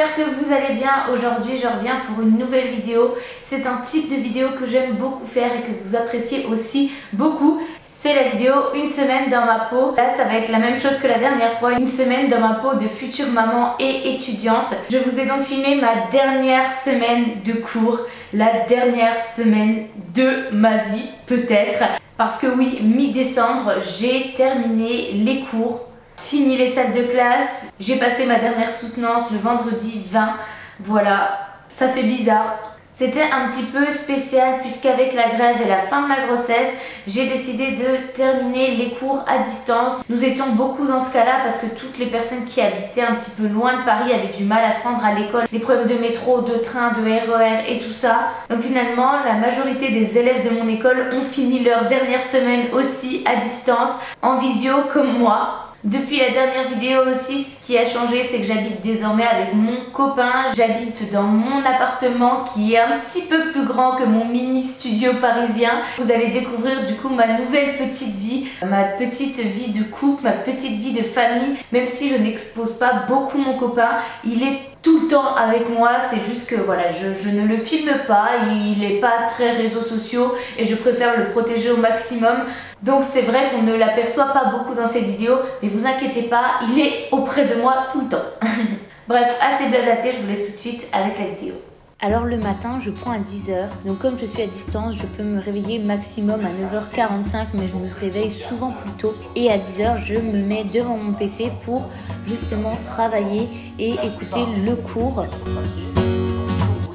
j'espère que vous allez bien. Aujourd'hui je reviens pour une nouvelle vidéo. C'est un type de vidéo que j'aime beaucoup faire et que vous appréciez aussi beaucoup. C'est la vidéo une semaine dans ma peau. Là ça va être la même chose que la dernière fois, une semaine dans ma peau de future maman et étudiante. Je vous ai donc filmé ma dernière semaine de cours, la dernière semaine de ma vie peut-être. Parce que oui, mi-décembre, j'ai terminé les cours, fini les salles de classe, j'ai passé ma dernière soutenance le vendredi 20. Voilà, ça fait bizarre. C'était un petit peu spécial puisqu'avec la grève et la fin de ma grossesse, j'ai décidé de terminer les cours à distance. Nous étions beaucoup dans ce cas-là parce que toutes les personnes qui habitaient un petit peu loin de Paris avaient du mal à se rendre à l'école. Les problèmes de métro, de train, de RER et tout ça. Donc finalement, la majorité des élèves de mon école ont fini leur dernière semaine aussi à distance, en visio comme moi. Depuis la dernière vidéo aussi, ce qui a changé, c'est que j'habite désormais avec mon copain. J'habite dans mon appartement qui est un petit peu plus grand que mon mini studio parisien. Vous allez découvrir du coup ma nouvelle petite vie, ma petite vie de couple, ma petite vie de famille. Même si je n'expose pas beaucoup mon copain, il est tout le temps avec moi, c'est juste que voilà, je ne le filme pas, il n'est pas très réseaux sociaux et je préfère le protéger au maximum. Donc c'est vrai qu'on ne l'aperçoit pas beaucoup dans cette vidéo, mais vous inquiétez pas, il est auprès de moi tout le temps. Bref, assez blablaté, je vous laisse tout de suite avec la vidéo. Alors le matin, je prends à 10h, donc comme je suis à distance, je peux me réveiller maximum à 9h45, mais je me réveille souvent plus tôt. Et à 10h, je me mets devant mon PC pour justement travailler et écouter le cours.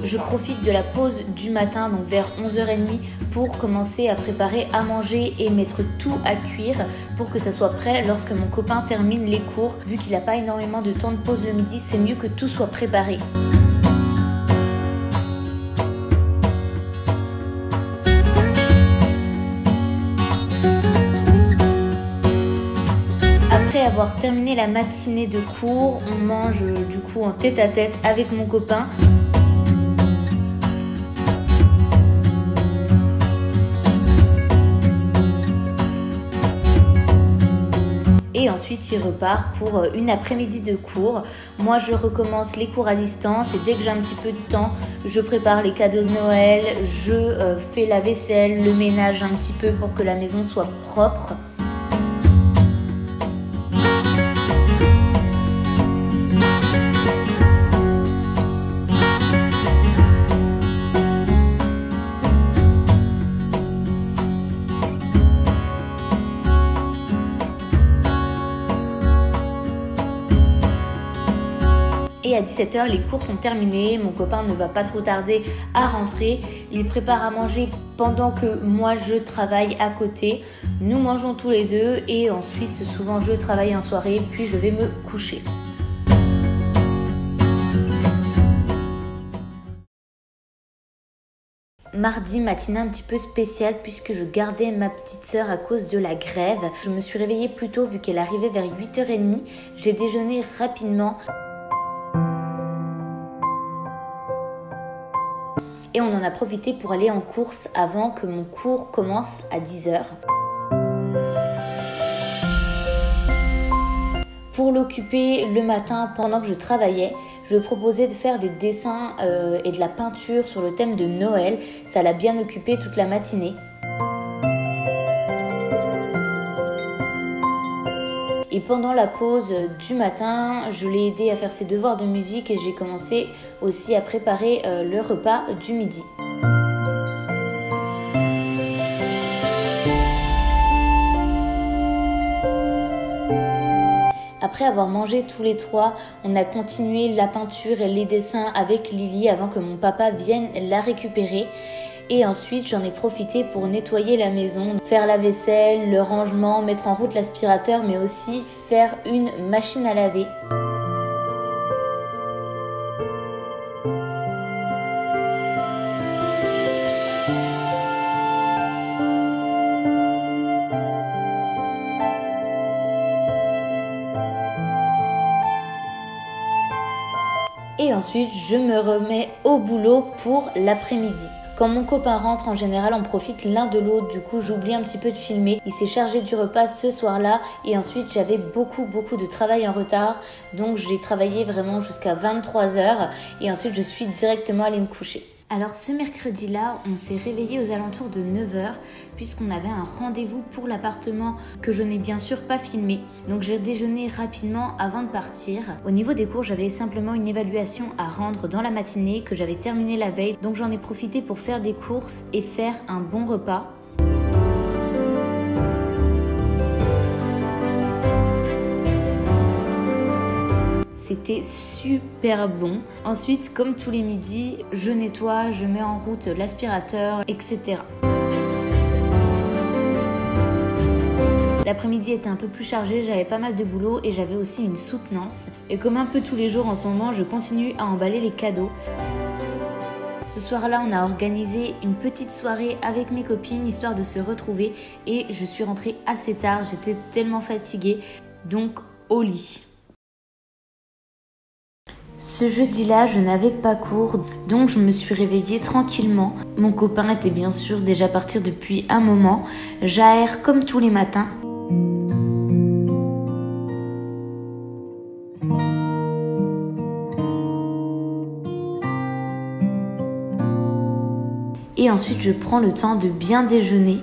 Je profite de la pause du matin, donc vers 11h30, pour commencer à préparer à manger et mettre tout à cuire pour que ça soit prêt lorsque mon copain termine les cours. Vu qu'il n'a pas énormément de temps de pause le midi, c'est mieux que tout soit préparé. Après avoir terminé la matinée de cours, on mange du coup en tête-à-tête avec mon copain. Et ensuite il repart pour une après-midi de cours. Moi je recommence les cours à distance et dès que j'ai un petit peu de temps, je prépare les cadeaux de Noël, je fais la vaisselle, le ménage un petit peu pour que la maison soit propre. Et à 17h, les cours sont terminés, mon copain ne va pas trop tarder à rentrer. Il prépare à manger pendant que moi je travaille à côté. Nous mangeons tous les deux et ensuite souvent je travaille en soirée puis je vais me coucher. Mardi, matinée un petit peu spéciale puisque je gardais ma petite sœur à cause de la grève. Je me suis réveillée plus tôt vu qu'elle arrivait vers 8h30. J'ai déjeuné rapidement. Et on en a profité pour aller en course avant que mon cours commence à 10h. Pour l'occuper le matin pendant que je travaillais, je lui proposais de faire des dessins et de la peinture sur le thème de Noël. Ça l'a bien occupé toute la matinée. Et pendant la pause du matin, je l'ai aidé à faire ses devoirs de musique et j'ai commencé aussi à préparer le repas du midi. Après avoir mangé tous les trois, on a continué la peinture et les dessins avec Lily avant que mon papa vienne la récupérer. Et ensuite, j'en ai profité pour nettoyer la maison, faire la vaisselle, le rangement, mettre en route l'aspirateur, mais aussi faire une machine à laver. Et ensuite, je me remets au boulot pour l'après-midi. Quand mon copain rentre, en général, on profite l'un de l'autre. Du coup, j'oublie un petit peu de filmer. Il s'est chargé du repas ce soir-là. Et ensuite, j'avais beaucoup de travail en retard. Donc, j'ai travaillé vraiment jusqu'à 23 h. Et ensuite, je suis directement allée me coucher. Alors ce mercredi-là, on s'est réveillé aux alentours de 9 h puisqu'on avait un rendez-vous pour l'appartement que je n'ai bien sûr pas filmé. Donc j'ai déjeuné rapidement avant de partir. Au niveau des cours, j'avais simplement une évaluation à rendre dans la matinée que j'avais terminée la veille. Donc j'en ai profité pour faire des courses et faire un bon repas. C'était super bon. Ensuite, comme tous les midis, je nettoie, je mets en route l'aspirateur, etc. L'après-midi était un peu plus chargé, j'avais pas mal de boulot et j'avais aussi une soutenance. Et comme un peu tous les jours en ce moment, je continue à emballer les cadeaux. Ce soir-là, on a organisé une petite soirée avec mes copines, histoire de se retrouver. Et je suis rentrée assez tard, j'étais tellement fatiguée, donc au lit. Ce jeudi-là, je n'avais pas cours, donc je me suis réveillée tranquillement. Mon copain était bien sûr déjà parti depuis un moment. J'aère comme tous les matins. Et ensuite, je prends le temps de bien déjeuner.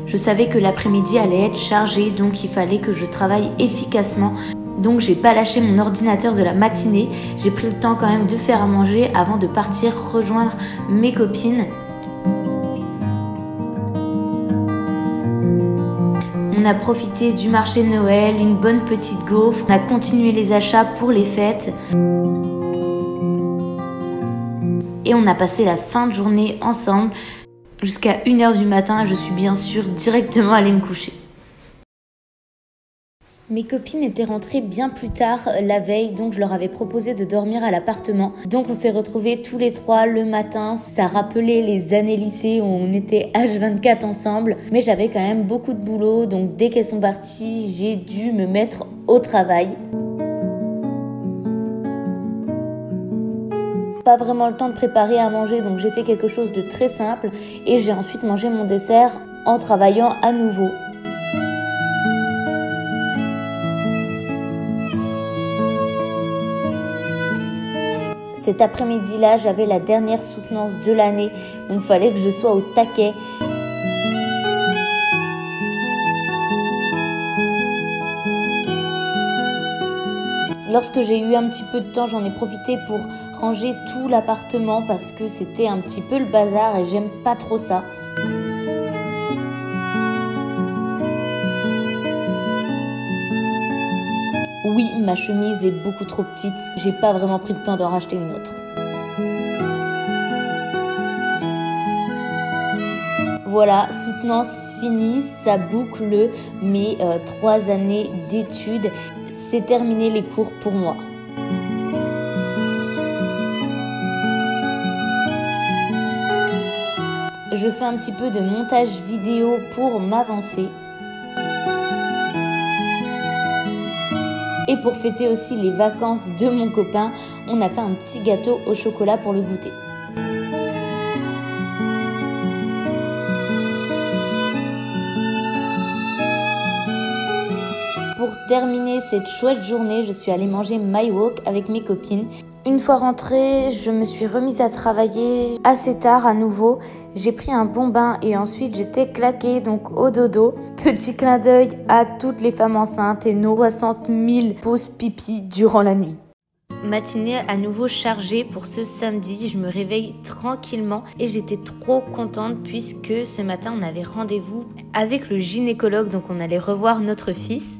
Je savais que l'après-midi allait être chargé, donc il fallait que je travaille efficacement. Donc j'ai pas lâché mon ordinateur de la matinée. J'ai pris le temps quand même de faire à manger avant de partir rejoindre mes copines. On a profité du marché de Noël, une bonne petite gaufre. On a continué les achats pour les fêtes. Et on a passé la fin de journée ensemble. Jusqu'à 1 h du matin, je suis bien sûr directement allée me coucher. Mes copines étaient rentrées bien plus tard la veille, donc je leur avais proposé de dormir à l'appartement. Donc on s'est retrouvés tous les trois le matin. Ça rappelait les années lycée où on était H24 ensemble. Mais j'avais quand même beaucoup de boulot, donc dès qu'elles sont parties, j'ai dû me mettre au travail. Pas vraiment le temps de préparer à manger, donc j'ai fait quelque chose de très simple et j'ai ensuite mangé mon dessert en travaillant à nouveau. Cet après-midi-là, j'avais la dernière soutenance de l'année, donc il fallait que je sois au taquet. Lorsque j'ai eu un petit peu de temps, j'en ai profité pour ranger tout l'appartement parce que c'était un petit peu le bazar et j'aime pas trop ça. Oui, ma chemise est beaucoup trop petite, j'ai pas vraiment pris le temps d'en racheter une autre. Voilà, soutenance finie, ça boucle mes 3 années d'études. C'est terminé les cours pour moi. Je fais un petit peu de montage vidéo pour m'avancer. Et pour fêter aussi les vacances de mon copain, on a fait un petit gâteau au chocolat pour le goûter. Pour terminer cette chouette journée, je suis allée manger My Wok avec mes copines. Une fois rentrée, je me suis remise à travailler assez tard à nouveau. J'ai pris un bon bain et ensuite j'étais claquée donc au dodo. Petit clin d'œil à toutes les femmes enceintes et nos 60 000 pauses pipi durant la nuit. Matinée à nouveau chargée pour ce samedi, je me réveille tranquillement et j'étais trop contente puisque ce matin on avait rendez-vous avec le gynécologue, donc on allait revoir notre fils.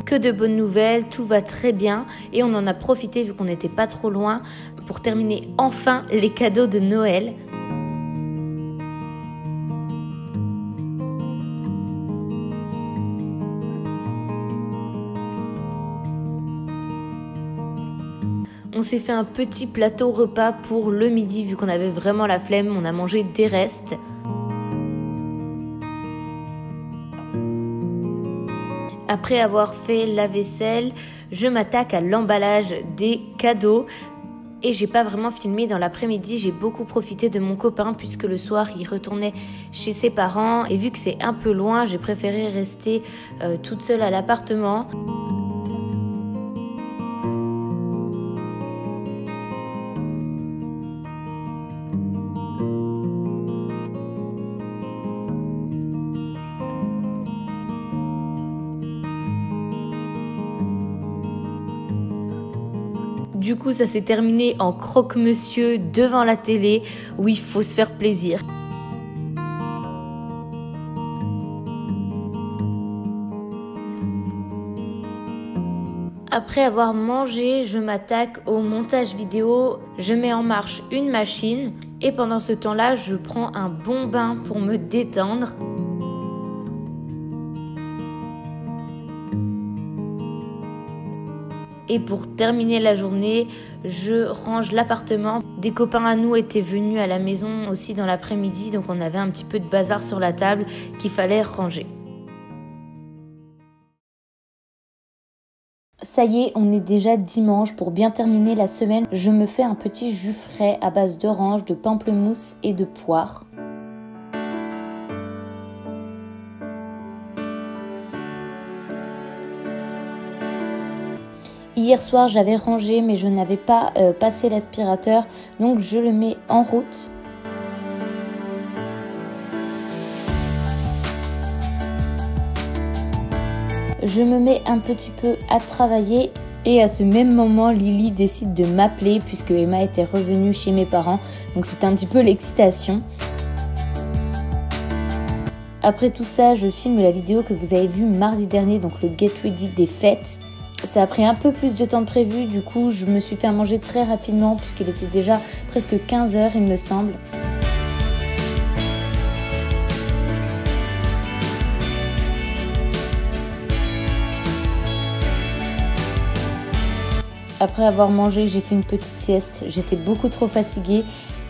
Que de bonnes nouvelles, tout va très bien et on en a profité vu qu'on n'était pas trop loin pour terminer enfin les cadeaux de Noël. On s'est fait un petit plateau repas pour le midi vu qu'on avait vraiment la flemme, on a mangé des restes. Après avoir fait la vaisselle, je m'attaque à l'emballage des cadeaux. Et j'ai pas vraiment filmé dans l'après-midi, j'ai beaucoup profité de mon copain puisque le soir il retournait chez ses parents. Et vu que c'est un peu loin, j'ai préféré rester toute seule à l'appartement. Du coup, ça s'est terminé en croque-monsieur devant la télé où il faut se faire plaisir. Après avoir mangé, je m'attaque au montage vidéo. Je mets en marche une machine et pendant ce temps-là, je prends un bon bain pour me détendre. Et pour terminer la journée, je range l'appartement. Des copains à nous étaient venus à la maison aussi dans l'après-midi, donc on avait un petit peu de bazar sur la table qu'il fallait ranger. Ça y est, on est déjà dimanche. Pour bien terminer la semaine, je me fais un petit jus frais à base d'orange, de pamplemousse et de poire. Hier soir, j'avais rangé, mais je n'avais pas passé l'aspirateur, donc je le mets en route. Je me mets un petit peu à travailler et à ce même moment, Lily décide de m'appeler puisque Emma était revenue chez mes parents, donc c'était un petit peu l'excitation. Après tout ça, je filme la vidéo que vous avez vue mardi dernier, donc le Get Ready des fêtes. Ça a pris un peu plus de temps que prévu, du coup je me suis fait à manger très rapidement puisqu'il était déjà presque 15 h il me semble. Après avoir mangé, j'ai fait une petite sieste, j'étais beaucoup trop fatiguée,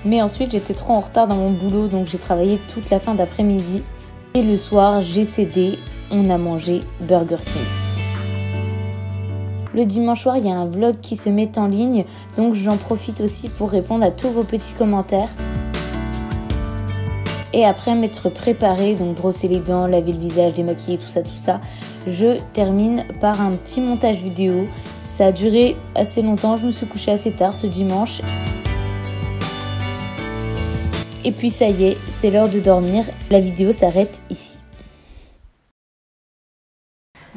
mais ensuite j'étais trop en retard dans mon boulot donc j'ai travaillé toute la fin d'après-midi. Et le soir, j'ai cédé, on a mangé Burger King. Le dimanche soir, il y a un vlog qui se met en ligne, donc j'en profite aussi pour répondre à tous vos petits commentaires. Et après m'être préparée, donc brosser les dents, laver le visage, démaquiller, tout ça, je termine par un petit montage vidéo. Ça a duré assez longtemps, je me suis couchée assez tard ce dimanche. Et puis ça y est, c'est l'heure de dormir. La vidéo s'arrête ici.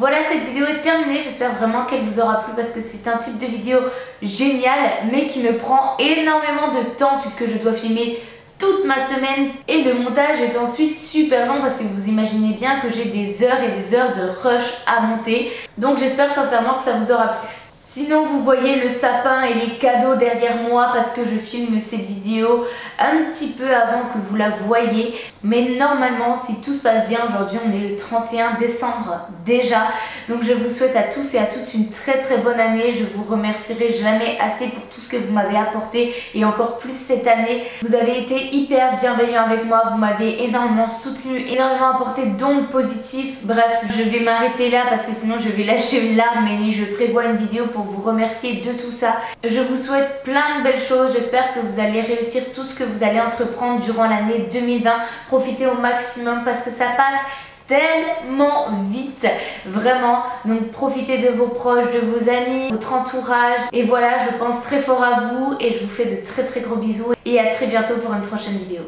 Voilà, cette vidéo est terminée, j'espère vraiment qu'elle vous aura plu parce que c'est un type de vidéo génial mais qui me prend énormément de temps puisque je dois filmer toute ma semaine et le montage est ensuite super long parce que vous imaginez bien que j'ai des heures et des heures de rush à monter. Donc j'espère sincèrement que ça vous aura plu. Sinon vous voyez le sapin et les cadeaux derrière moi parce que je filme cette vidéo un petit peu avant que vous la voyez. Mais normalement si tout se passe bien, aujourd'hui on est le 31 décembre déjà. Donc je vous souhaite à tous et à toutes une très bonne année. Je vous remercierai jamais assez pour tout ce que vous m'avez apporté et encore plus cette année. Vous avez été hyper bienveillants avec moi, vous m'avez énormément soutenu, énormément apporté d'ondes positives. Bref, je vais m'arrêter là parce que sinon je vais lâcher une larme et je prévois une vidéo pour vous remercier de tout ça. Je vous souhaite plein de belles choses, j'espère que vous allez réussir tout ce que vous allez entreprendre durant l'année 2020. Profitez au maximum parce que ça passe tellement vite, vraiment. Donc profitez de vos proches, de vos amis, votre entourage. Et voilà, je pense très fort à vous et je vous fais de très gros bisous et à très bientôt pour une prochaine vidéo.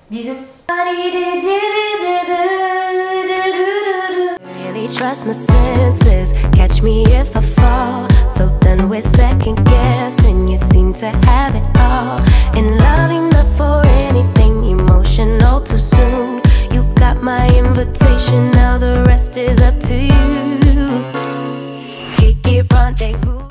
Bisous. Trust my senses, catch me if I fall. So done with second guessing, you seem to have it all. In loving the forever.